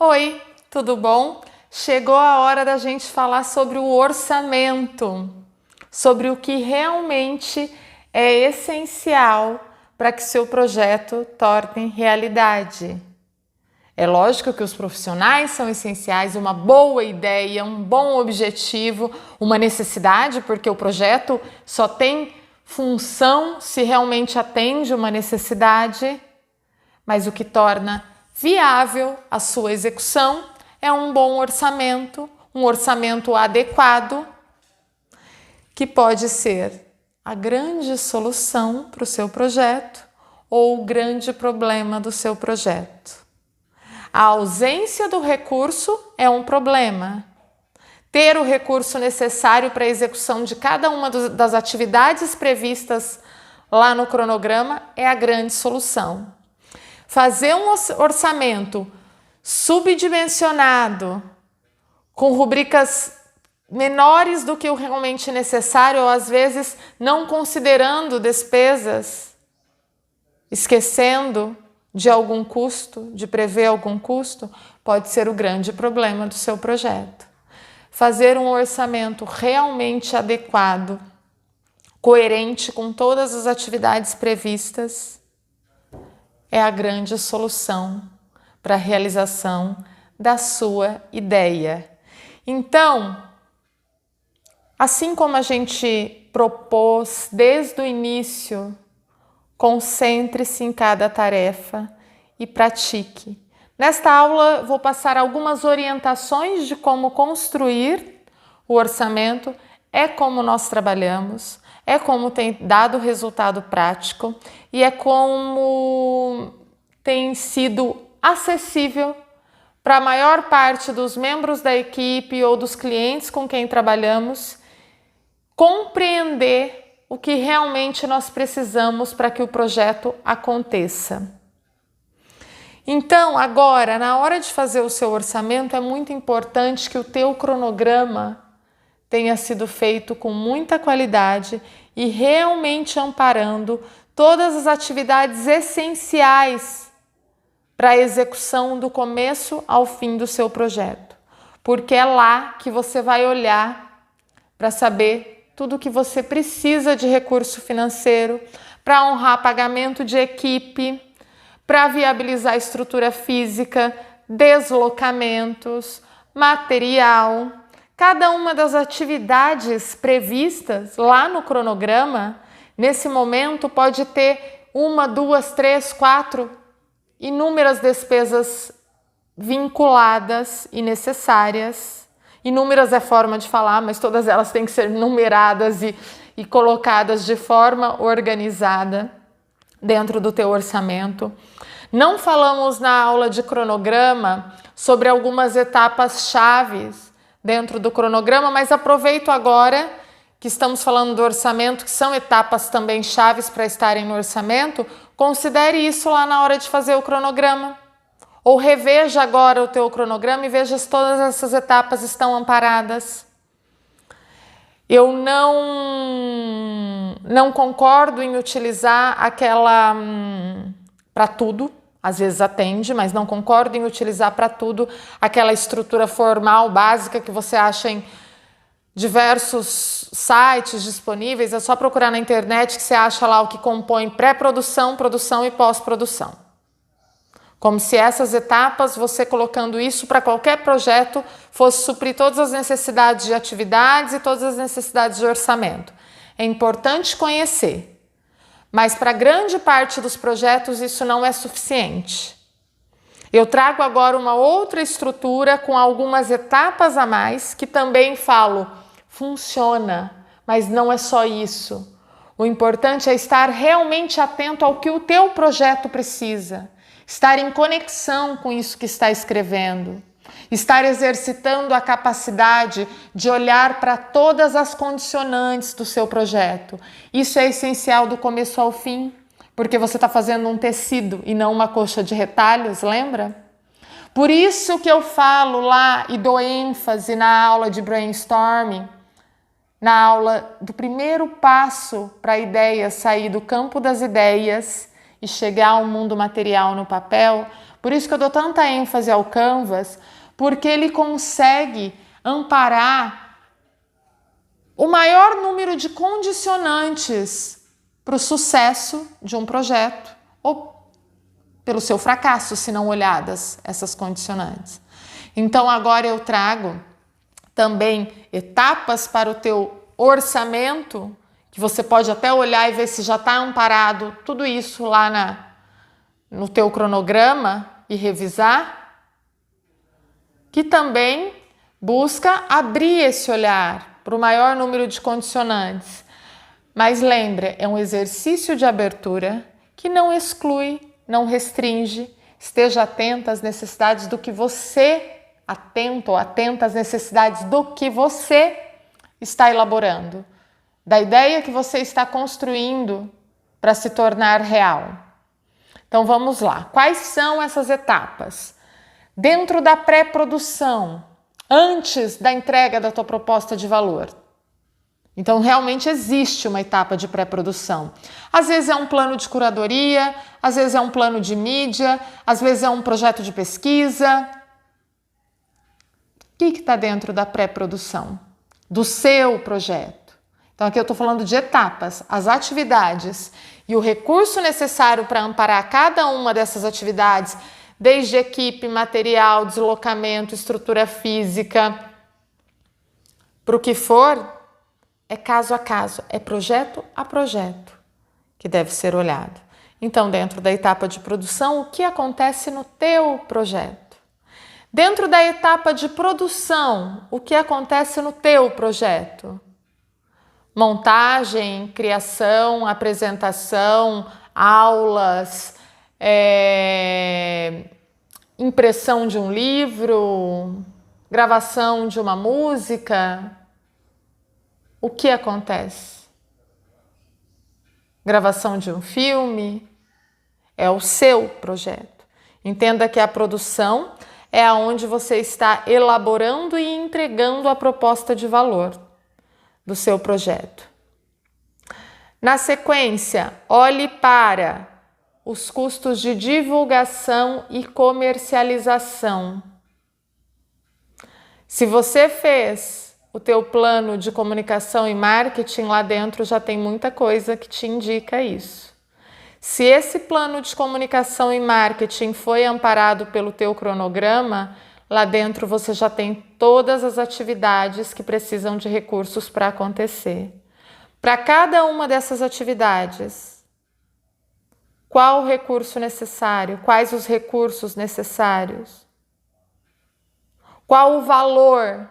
Oi, tudo bom? Chegou a hora da gente falar sobre o orçamento, sobre o que realmente é essencial para que seu projeto torne realidade. É lógico que os profissionais são essenciais, uma boa ideia, um bom objetivo, uma necessidade, porque o projeto só tem função se realmente atende uma necessidade, mas o que torna viável a sua execução é um bom orçamento, um orçamento adequado, que pode ser a grande solução para o seu projeto ou o grande problema do seu projeto. A ausência do recurso é um problema. Ter o recurso necessário para a execução de cada uma das atividades previstas lá no cronograma é a grande solução. Fazer um orçamento subdimensionado, com rubricas menores do que o realmente necessário, ou às vezes não considerando despesas, esquecendo de algum custo, de prever algum custo, pode ser o grande problema do seu projeto. Fazer um orçamento realmente adequado, coerente com todas as atividades previstas, é a grande solução para a realização da sua ideia. Então, assim como a gente propôs desde o início, concentre-se em cada tarefa e pratique. Nesta aula, vou passar algumas orientações de como construir o orçamento, é como nós trabalhamos, é como tem dado resultado prático e é como tem sido acessível para a maior parte dos membros da equipe ou dos clientes com quem trabalhamos compreender o que realmente nós precisamos para que o projeto aconteça. Então, agora, na hora de fazer o seu orçamento, é muito importante que o teu cronograma tenha sido feito com muita qualidade e realmente amparando todas as atividades essenciais para a execução do começo ao fim do seu projeto. Porque é lá que você vai olhar para saber tudo o que você precisa de recurso financeiro para honrar pagamento de equipe, para viabilizar a estrutura física, deslocamentos, material. Cada uma das atividades previstas lá no cronograma, nesse momento, pode ter 1, 2, 3, 4, inúmeras despesas vinculadas e necessárias. Inúmeras é forma de falar, mas todas elas têm que ser numeradas e colocadas de forma organizada dentro do teu orçamento. Não falamos na aula de cronograma sobre algumas etapas chaves dentro do cronograma, mas aproveito agora que estamos falando do orçamento, que são etapas também chaves para estarem no orçamento, considere isso lá na hora de fazer o cronograma. Ou reveja agora o teu cronograma e veja se todas essas etapas estão amparadas. Eu não concordo em utilizar aquela para tudo, às vezes atende, mas não concordo em utilizar para tudo aquela estrutura formal básica que você acha em diversos sites disponíveis. É só procurar na internet que você acha lá o que compõe pré-produção, produção e pós-produção. Como se essas etapas, você colocando isso para qualquer projeto, fosse suprir todas as necessidades de atividades e todas as necessidades de orçamento. É importante conhecer, mas para grande parte dos projetos isso não é suficiente. Eu trago agora uma outra estrutura com algumas etapas a mais, que também falo, funciona, mas não é só isso. O importante é estar realmente atento ao que o teu projeto precisa. Estar em conexão com isso que está escrevendo, estar exercitando a capacidade de olhar para todas as condicionantes do seu projeto. Isso é essencial do começo ao fim, porque você está fazendo um tecido e não uma coxa de retalhos, lembra? Por isso que eu falo lá e dou ênfase na aula de brainstorming, na aula do primeiro passo para a ideia sair do campo das ideias e chegar ao mundo material no papel, Por isso que eu dou tanta ênfase ao Canvas, porque ele consegue amparar o maior número de condicionantes para o sucesso de um projeto ou pelo seu fracasso, se não olhadas essas condicionantes. Então agora eu trago também etapas para o teu orçamento, que você pode até olhar e ver se já está amparado tudo isso lá no teu cronograma e revisar, que também busca abrir esse olhar para o maior número de condicionantes. Mas lembre, é um exercício de abertura que não exclui, não restringe, esteja atento às necessidades do que você, atento ou atenta às necessidades do que você está elaborando, da ideia que você está construindo para se tornar real. Então vamos lá. Quais são essas etapas? Dentro da pré-produção, antes da entrega da tua proposta de valor. Então realmente existe uma etapa de pré-produção. Às vezes é um plano de curadoria, às vezes é um plano de mídia, às vezes é um projeto de pesquisa. O que está dentro da pré-produção? Do seu projeto. Então aqui eu estou falando de etapas, as atividades e o recurso necessário para amparar cada uma dessas atividades, desde equipe, material, deslocamento, estrutura física, para o que for, é caso a caso, é projeto a projeto que deve ser olhado. Então, dentro da etapa de produção, o que acontece no teu projeto? Dentro da etapa de produção, o que acontece no teu projeto? Montagem, criação, apresentação, aulas, impressão de um livro, gravação de uma música. O que acontece? Gravação de um filme? É o seu projeto. Entenda que a produção é aonde você está elaborando e entregando a proposta de valor do seu projeto. Na sequência, olhe para os custos de divulgação e comercialização. Se você fez o teu plano de comunicação e marketing, lá dentro já tem muita coisa que te indica isso. Se esse plano de comunicação e marketing foi amparado pelo teu cronograma, lá dentro você já tem todas as atividades que precisam de recursos para acontecer. Para cada uma dessas atividades, qual o recurso necessário? Quais os recursos necessários? Qual o valor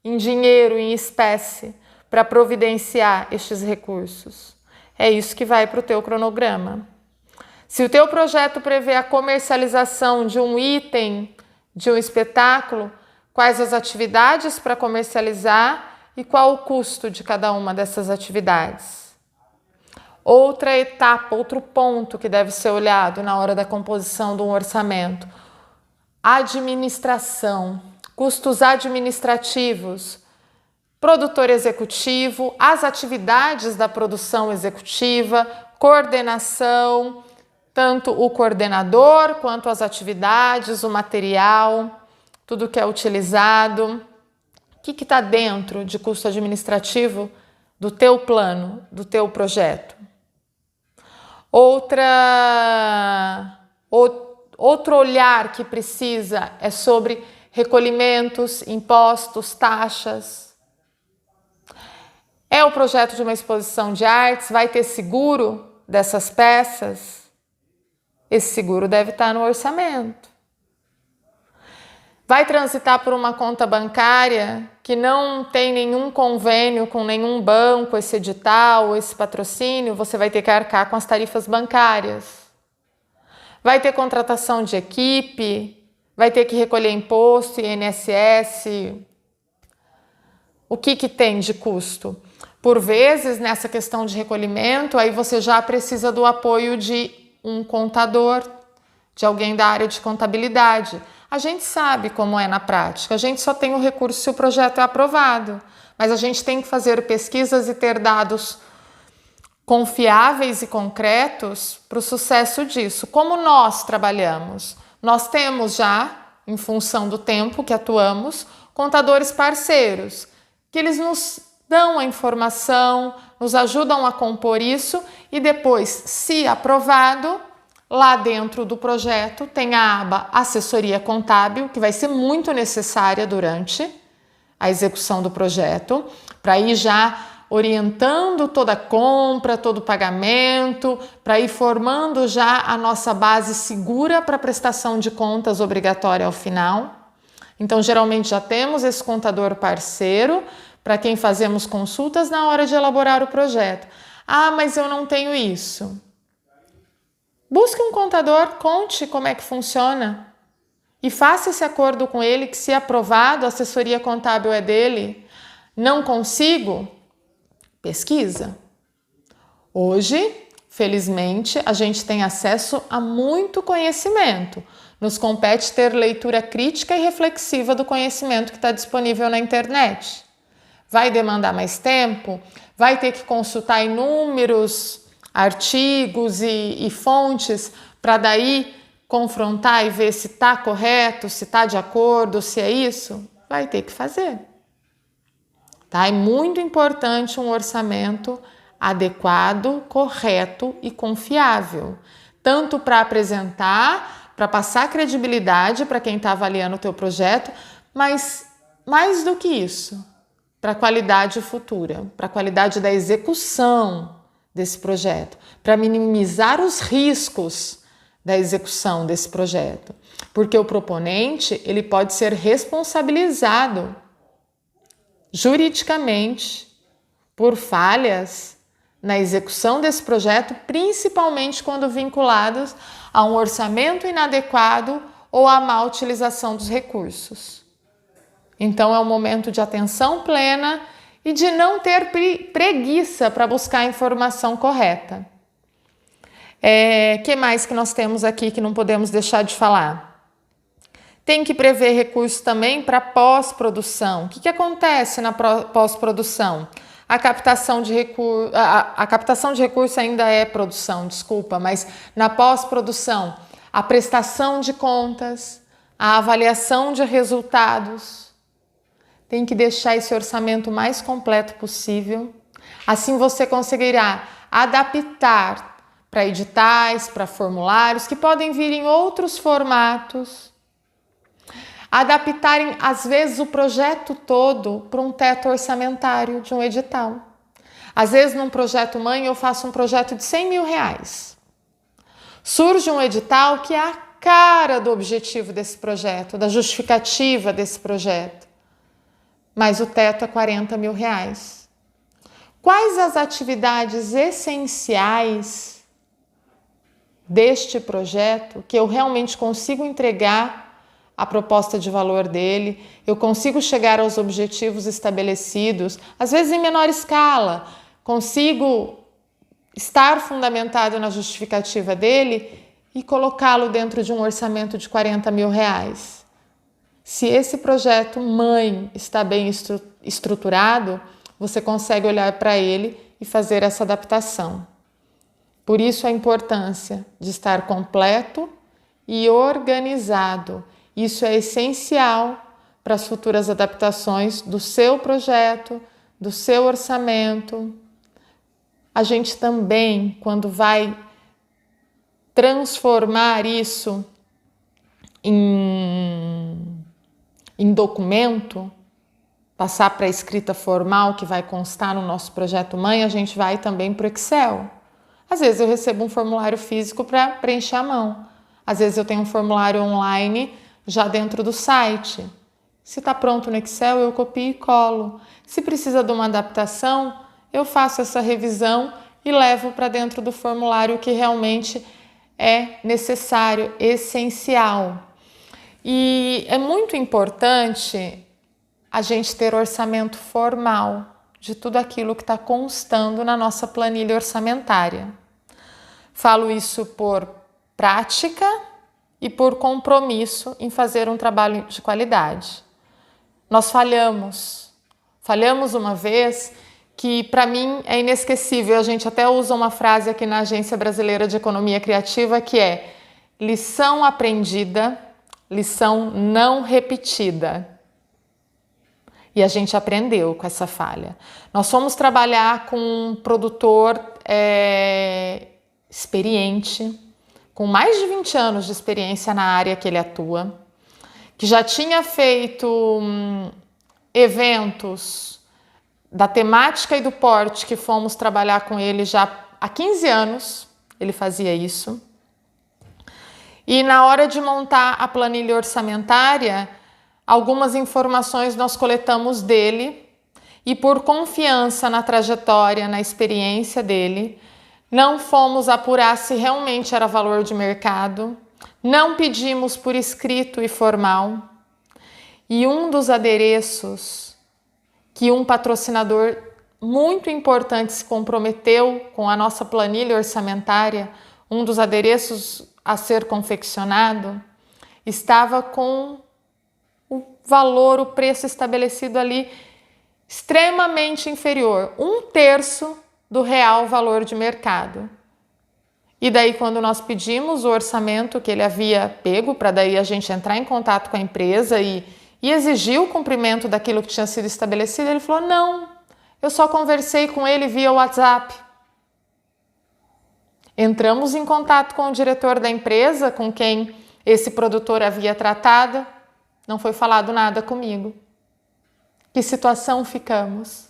em dinheiro, em espécie, para providenciar estes recursos? É isso que vai para o teu cronograma. Se o teu projeto prevê a comercialização de um item, de um espetáculo, quais as atividades para comercializar e qual o custo de cada uma dessas atividades? Outra etapa, outro ponto que deve ser olhado na hora da composição de um orçamento: administração, custos administrativos, produtor executivo, as atividades da produção executiva, coordenação, tanto o coordenador quanto as atividades, o material, tudo que é utilizado. O que está dentro de custo administrativo do teu plano, do teu projeto? Outro olhar que precisa é sobre recolhimentos, impostos, taxas. É o projeto de uma exposição de artes? Vai ter seguro dessas peças? Esse seguro deve estar no orçamento. Vai transitar por uma conta bancária que não tem nenhum convênio com nenhum banco, esse edital, esse patrocínio? Você vai ter que arcar com as tarifas bancárias. Vai ter contratação de equipe, vai ter que recolher imposto, INSS. O que tem de custo? Por vezes, nessa questão de recolhimento, aí você já precisa do apoio de um contador, de alguém da área de contabilidade. A gente sabe como é na prática, a gente só tem o recurso se o projeto é aprovado, mas a gente tem que fazer pesquisas e ter dados confiáveis e concretos para o sucesso disso. Como nós trabalhamos? Nós temos já, em função do tempo que atuamos, contadores parceiros, que eles nos dão a informação, nos ajudam a compor isso e depois, se aprovado, lá dentro do projeto tem a aba Assessoria Contábil, que vai ser muito necessária durante a execução do projeto, para ir já orientando toda a compra, todo o pagamento, para ir formando já a nossa base segura para a prestação de contas obrigatória ao final. Então, geralmente já temos esse contador parceiro para quem fazemos consultas na hora de elaborar o projeto. Ah, mas eu não tenho isso. Busque um contador, conte como é que funciona e faça esse acordo com ele que, se aprovado, a assessoria contábil é dele. Não consigo? Pesquisa. Hoje, felizmente, a gente tem acesso a muito conhecimento. Nos compete ter leitura crítica e reflexiva do conhecimento que está disponível na internet. Vai demandar mais tempo? Vai ter que consultar inúmeros artigos e fontes para daí confrontar e ver se está correto, se está de acordo, se é isso? Vai ter que fazer. Tá? É muito importante um orçamento adequado, correto e confiável, tanto para apresentar, para passar credibilidade para quem está avaliando o teu projeto, mas mais do que isso, para a qualidade futura, para a qualidade da execução desse projeto, para minimizar os riscos da execução desse projeto, porque o proponente ele pode ser responsabilizado juridicamente por falhas na execução desse projeto, principalmente quando vinculados a um orçamento inadequado ou à má utilização dos recursos. Então é um momento de atenção plena e de não ter preguiça para buscar a informação correta. Que mais que nós temos aqui que não podemos deixar de falar? Tem que prever recursos também para pós-produção. O que acontece na pós-produção? A captação de recursos ainda é produção, desculpa, mas na pós-produção, a prestação de contas, a avaliação de resultados. Tem que deixar esse orçamento mais completo possível. Assim você conseguirá adaptar para editais, para formulários, que podem vir em outros formatos. Adaptarem, às vezes, o projeto todo para um teto orçamentário de um edital. Às vezes, num projeto mãe, eu faço um projeto de R$100 mil. Surge um edital que é a cara do objetivo desse projeto, da justificativa desse projeto. Mas o teto é R$40 mil. Quais as atividades essenciais deste projeto que eu realmente consigo entregar a proposta de valor dele, eu consigo chegar aos objetivos estabelecidos, às vezes em menor escala, consigo estar fundamentado na justificativa dele e colocá-lo dentro de um orçamento de R$40 mil. Se esse projeto mãe está bem estruturado, você consegue olhar para ele e fazer essa adaptação. Por isso a importância de estar completo e organizado. Isso é essencial para as futuras adaptações do seu projeto, do seu orçamento. A gente também, quando vai transformar isso em documento, passar para a escrita formal que vai constar no nosso projeto mãe, a gente vai também para o Excel. Às vezes eu recebo um formulário físico para preencher à mão. Às vezes eu tenho um formulário online já dentro do site. Se está pronto no Excel, eu copio e colo. Se precisa de uma adaptação, eu faço essa revisão e levo para dentro do formulário que realmente é necessário, essencial. E é muito importante a gente ter orçamento formal de tudo aquilo que está constando na nossa planilha orçamentária. Falo isso por prática e por compromisso em fazer um trabalho de qualidade. Nós falhamos uma vez que para mim é inesquecível. A gente até usa uma frase aqui na Agência Brasileira de Economia Criativa que é: lição aprendida, lição não repetida. E a gente aprendeu com essa falha. Nós fomos trabalhar com um produtor experiente, com mais de 20 anos de experiência na área que ele atua, que já tinha feito eventos da temática e do porte que fomos trabalhar com ele já há 15 anos, ele fazia isso. E na hora de montar a planilha orçamentária, algumas informações nós coletamos dele e por confiança na trajetória, na experiência dele, não fomos apurar se realmente era valor de mercado, não pedimos por escrito e formal. E um dos adereços que um patrocinador muito importante se comprometeu com a nossa planilha orçamentária, um dos adereços a ser confeccionado, estava com o valor, o preço estabelecido ali extremamente inferior, 1/3 do real valor de mercado. E daí quando nós pedimos o orçamento que ele havia pego, para daí a gente entrar em contato com a empresa e exigir o cumprimento daquilo que tinha sido estabelecido, ele falou: não, eu só conversei com ele via WhatsApp. Entramos em contato com o diretor da empresa, com quem esse produtor havia tratado, não foi falado nada comigo. Que situação ficamos?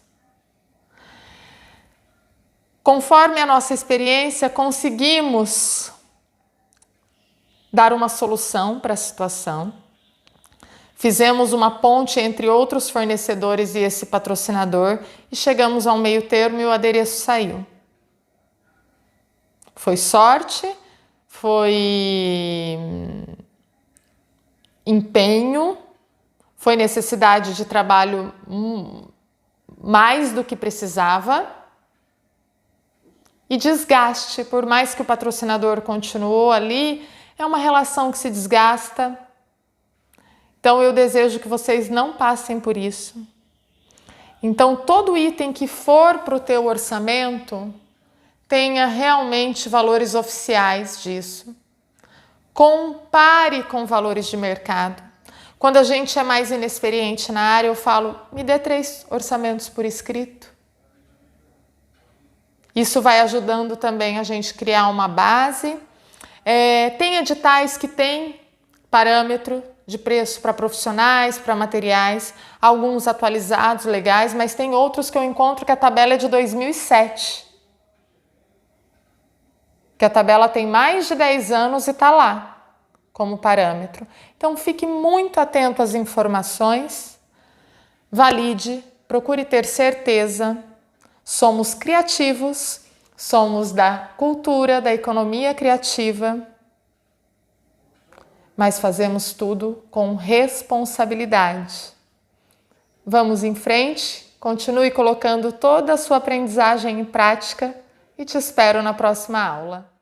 Conforme a nossa experiência, conseguimos dar uma solução para a situação. Fizemos uma ponte entre outros fornecedores e esse patrocinador e chegamos a um meio termo e o adereço saiu. Foi sorte, foi empenho, foi necessidade de trabalho mais do que precisava e desgaste. Por mais que o patrocinador continuou ali, é uma relação que se desgasta. Então eu desejo que vocês não passem por isso. Então todo item que for para o teu orçamento tenha realmente valores oficiais disso. Compare com valores de mercado. Quando a gente é mais inexperiente na área, eu falo: me dê 3 orçamentos por escrito. Isso vai ajudando também a gente criar uma base. Tem editais que têm parâmetro de preço para profissionais, para materiais, alguns atualizados, legais, mas tem outros que eu encontro que a tabela é de 2007. Que a tabela tem mais de 10 anos e está lá como parâmetro. Então fique muito atento às informações, valide, procure ter certeza. Somos criativos, somos da cultura, da economia criativa, mas fazemos tudo com responsabilidade. Vamos em frente, continue colocando toda a sua aprendizagem em prática e te espero na próxima aula.